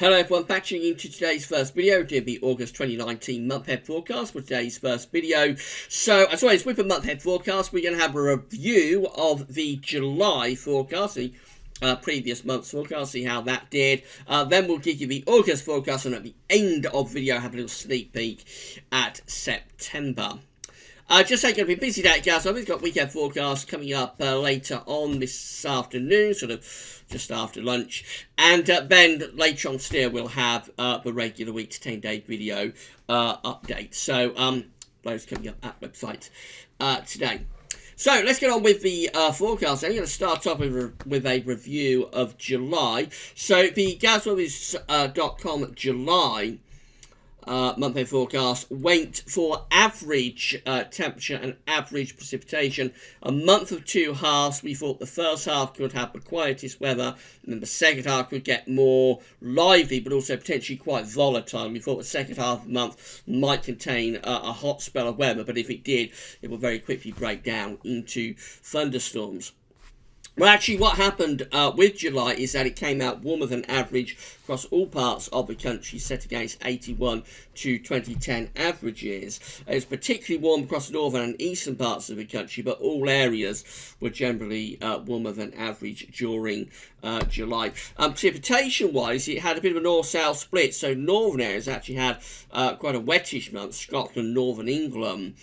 Hello everyone, back tuning into today's first video, doing the August 2019 month-ahead forecast for today's first video. So, as always, with the month-ahead forecast, we're going to have a review of the July forecast, the previous month's forecast, see how that did. Then we'll give you the August forecast, and at the end of the video, have a little sneak peek at September. Just saying, going to be a busy day, guys. So we've got weekend forecast coming up later on this afternoon, sort of just after lunch. And then later on still we'll have the regular week to 10-day video update. So those coming up at website today. So let's get on with the forecast. I'm going to start off with a review of July. So the gasweathers.com July monthly forecast went for average temperature and average precipitation. A month of two halves. We thought the first half could have the quietest weather, and then the second half could get more lively, but also potentially quite volatile. We thought the second half of the month might contain a hot spell of weather, but if it did, it would very quickly break down into thunderstorms. Well, actually, what happened with July is that it came out warmer than average across all parts of the country, set against 81 to 2010 averages. It was particularly warm across the northern and eastern parts of the country, but all areas were generally warmer than average during July. Precipitation-wise, it had a bit of a north-south split, so northern areas actually had quite a wettish month. Scotland, northern England,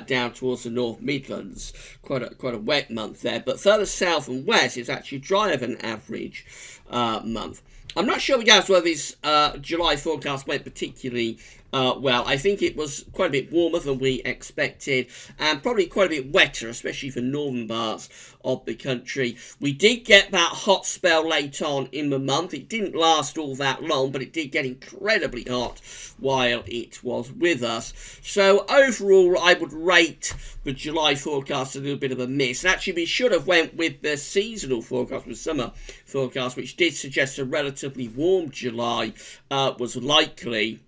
down towards the North Midlands, quite a wet month there. But further south and west, it's actually drier than average month. I'm not sure, guys, whether this July forecast went particularly well. I think it was quite a bit warmer than we expected, and probably quite a bit wetter, especially for northern parts of the country. We did get that hot spell late on in the month. It didn't last all that long, but it did get incredibly hot while it was with us. So overall, I would rate the July forecast a little bit of a miss. And actually, we should have went with the seasonal forecast, with summer forecast, which did suggest a relatively warm July was likely.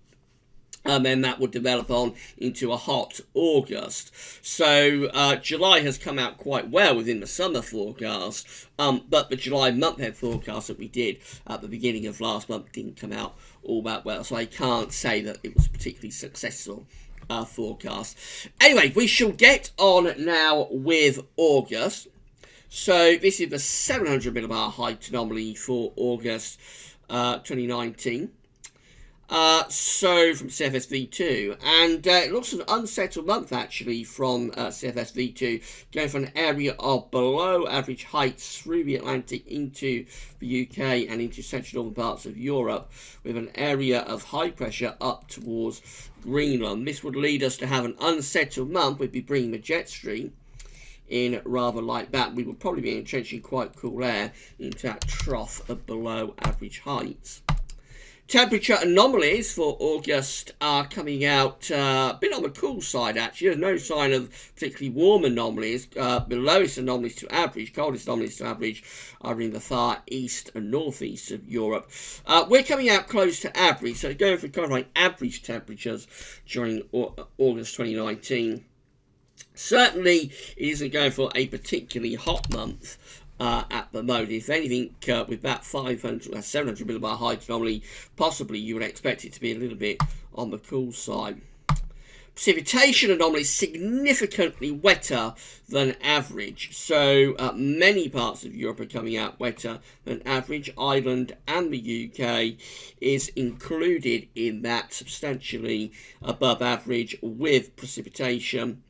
And then that would develop on into a hot August. So July has come out quite well within the summer forecast, but the July month-ahead forecast that we did at the beginning of last month didn't come out all that well. So I can't say that it was particularly successful forecast. Anyway, we shall get on now with August. So this is the 700 millibar height anomaly for August 2019. So from CFS-V2, and it looks an unsettled month actually from CFS-V2, going from an area of below average heights through the Atlantic into the UK and into central northern parts of Europe, with an area of high pressure up towards Greenland. This would lead us to have an unsettled month. We'd be bringing the jet stream in rather like that. We would probably be entrenching quite cool air into that trough of below average heights. Temperature anomalies for August are coming out a bit on the cool side, actually. There's no sign of particularly warm anomalies. The lowest anomalies to average, coldest anomalies to average, are in the far east and northeast of Europe. We're coming out close to average, so going for kind of like average temperatures during August 2019. Certainly, it isn't going for a particularly hot month. At the moment. If anything, with that 700 millibar height anomaly, possibly you would expect it to be a little bit on the cool side. Precipitation anomaly significantly wetter than average. So many parts of Europe are coming out wetter than average. Ireland and the UK is included in that, substantially above average with precipitation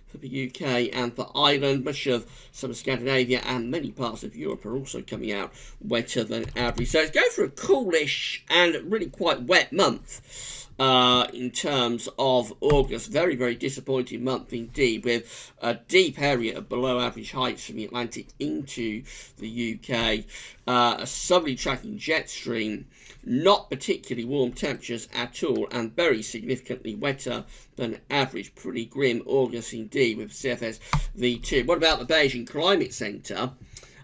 for the UK and for Ireland. Much of some of Scandinavia and many parts of Europe are also coming out wetter than average. So it's going for a coolish and really quite wet month in terms of August. Very, very disappointing month indeed, with a deep area of below average heights from the Atlantic into the UK. A southerly tracking jet stream, not particularly warm temperatures at all, and very significantly wetter than average. Pretty grim August indeed with CFS-V2. What about the Beijing Climate Centre?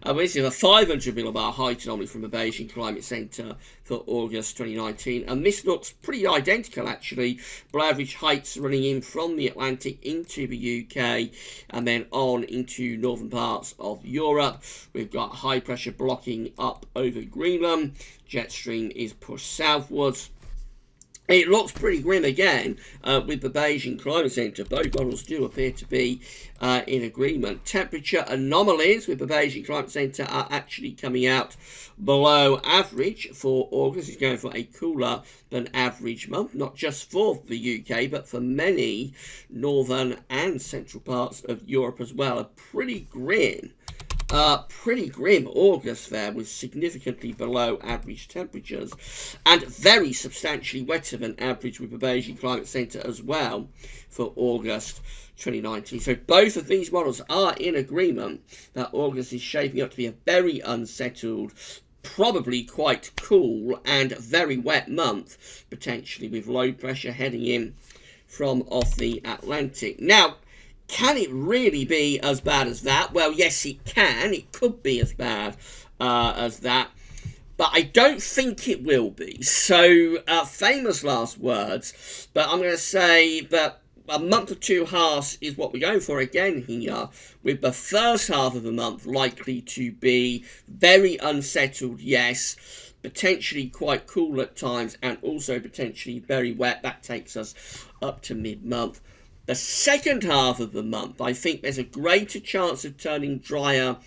This is a 500 millibar height anomaly from the Beijing Climate Centre for August 2019, and this looks pretty identical actually. Below average heights running in from the Atlantic into the UK and then on into northern parts of Europe. We've got high pressure blocking up over Greenland. Jet stream is pushed southwards. It looks pretty grim again with the Beijing Climate Centre. Both models do appear to be in agreement. Temperature anomalies with the Beijing Climate Centre are actually coming out below average for August. It's going for a cooler than average month, not just for the UK, but for many northern and central parts of Europe as well. A pretty grim August there, with significantly below average temperatures and very substantially wetter than average with the Beijing Climate Centre as well for August 2019. So both of these models are in agreement that August is shaping up to be a very unsettled, probably quite cool and very wet month, potentially with low pressure heading in from off the Atlantic. Now, can it really be as bad as that? Well, yes, it can. It could be as bad as that. But I don't think it will be. So, famous last words. But I'm going to say that a month or two halves is what we're going for again here, with the first half of the month likely to be very unsettled, yes, potentially quite cool at times, and also potentially very wet. That takes us up to mid-month. The second half of the month, I think there's a greater chance of turning drier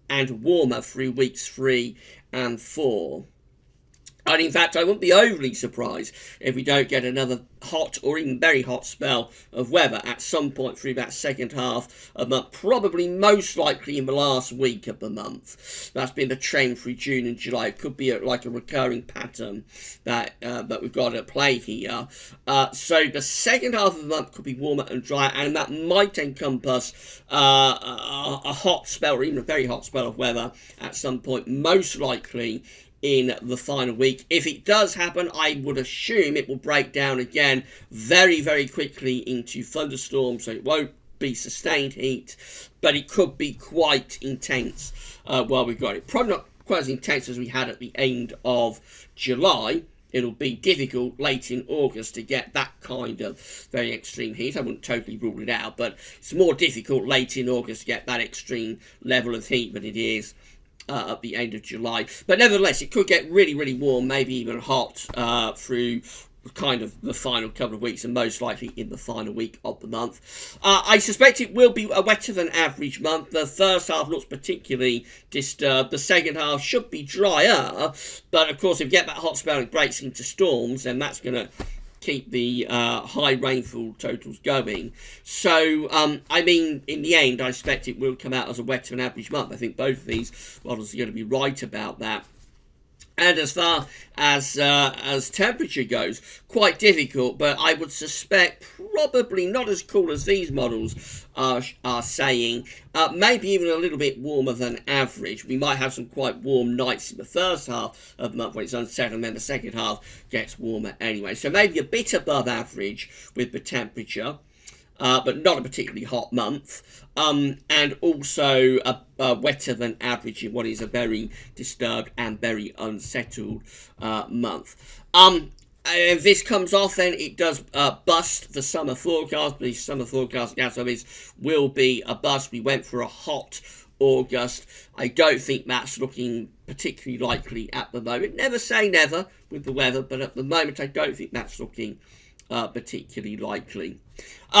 and warmer through weeks 3 and 4. And in fact, I wouldn't be overly surprised if we don't get another hot or even very hot spell of weather at some point through that second half of the month, probably most likely in the last week of the month. That's been the trend through June and July. It could be like a recurring pattern that we've got at play here. So the second half of the month could be warmer and drier, and that might encompass a hot spell or even a very hot spell of weather at some point, most likely in the final week. If it does happen, I would assume it will break down again very, very quickly into thunderstorms, so it won't be sustained heat, but it could be quite intense while we've got it. Probably not quite as intense as we had at the end of July. It'll be difficult late in August to get that kind of very extreme heat. I wouldn't totally rule it out, but it's more difficult late in August to get that extreme level of heat than it is at the end of July. But nevertheless, it could get really, really warm, maybe even hot through kind of the final couple of weeks, and most likely in the final week of the month. I suspect it will be a wetter than average month. The first half looks particularly disturbed. The second half should be drier, but of course if you get that hot spell and it breaks into storms, then that's going to keep the high rainfall totals going. So, I mean, in the end, I expect it will come out as a wetter than average month. I think both of these models are going to be right about that. And as far as temperature goes, quite difficult, but I would suspect probably not as cool as these models are saying. Maybe even a little bit warmer than average. We might have some quite warm nights in the first half of the month when it's unsettled, and then the second half gets warmer anyway. So maybe a bit above average with the temperature, but not a particularly hot month, and also a wetter than average in what is a very disturbed and very unsettled month. If this comes off, then it does bust the summer forecast. The summer forecast gas service will be a bust. We went for a hot August. I don't think that's looking particularly likely at the moment. Never say never with the weather, but at the moment I don't think that's looking particularly likely.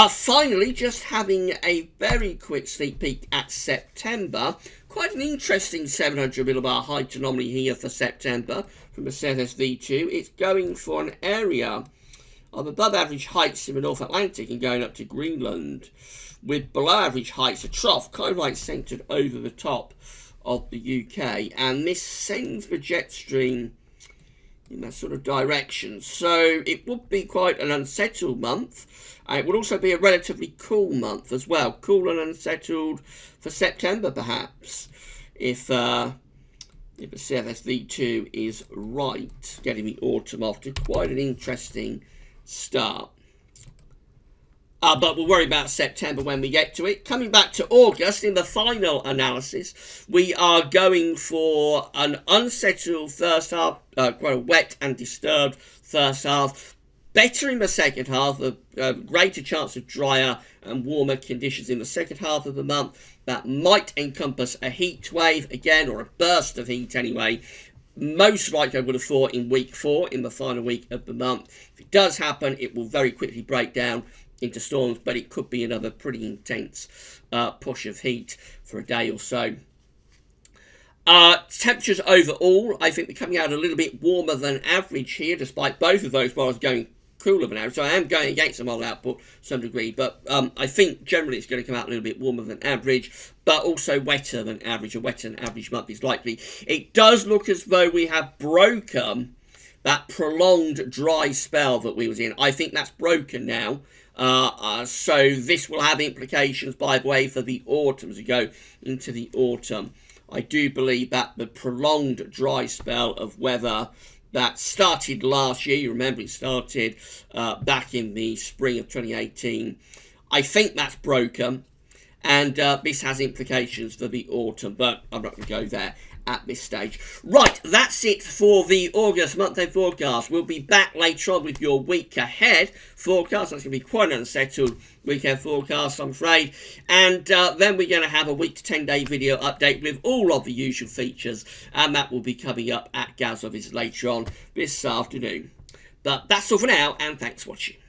Finally, just having a very quick sneak peek at September. Quite an interesting 700 millibar height anomaly here for September from the CFS-V2. It's going for an area of above average heights in the North Atlantic and going up to Greenland, with below average heights, a trough kind of like centred over the top of the UK, and this sends the jet stream in that sort of direction. So it would be quite an unsettled month. It would also be a relatively cool month as well. Cool and unsettled for September, perhaps, if the CFS-V2 is right, getting the autumn off to quite an interesting start. But we'll worry about September when we get to it. Coming back to August, in the final analysis, we are going for an unsettled first half, quite a wet and disturbed first half. Better in the second half, a greater chance of drier and warmer conditions in the second half of the month. That might encompass a heat wave again, or a burst of heat anyway. Most likely, I would have thought, in week 4, in the final week of the month. If it does happen, it will very quickly break down into storms, but it could be another pretty intense push of heat for a day or so. Temperatures overall, I think we're coming out a little bit warmer than average here, despite both of those bars going cooler than average. So I am going against the model output to some degree, but I think generally it's going to come out a little bit warmer than average, but also wetter than average. A wetter than average month is likely. It does look as though we have broken that prolonged dry spell that we was in. I think that's broken now. So this will have implications, by the way, for the autumn as we go into the autumn. I do believe that the prolonged dry spell of weather that started last year, you remember it started back in the spring of 2018, I think that's broken, and this has implications for the autumn, but I'm not going to go there at this stage. Right, that's it for the August month-end forecast. We'll be back later on with your week ahead forecast. That's going to be quite an unsettled weekend forecast, I'm afraid. And then we're going to have a week to 10 day video update with all of the usual features, and that will be coming up at Gaz Office later on this afternoon. But that's all for now, and thanks for watching.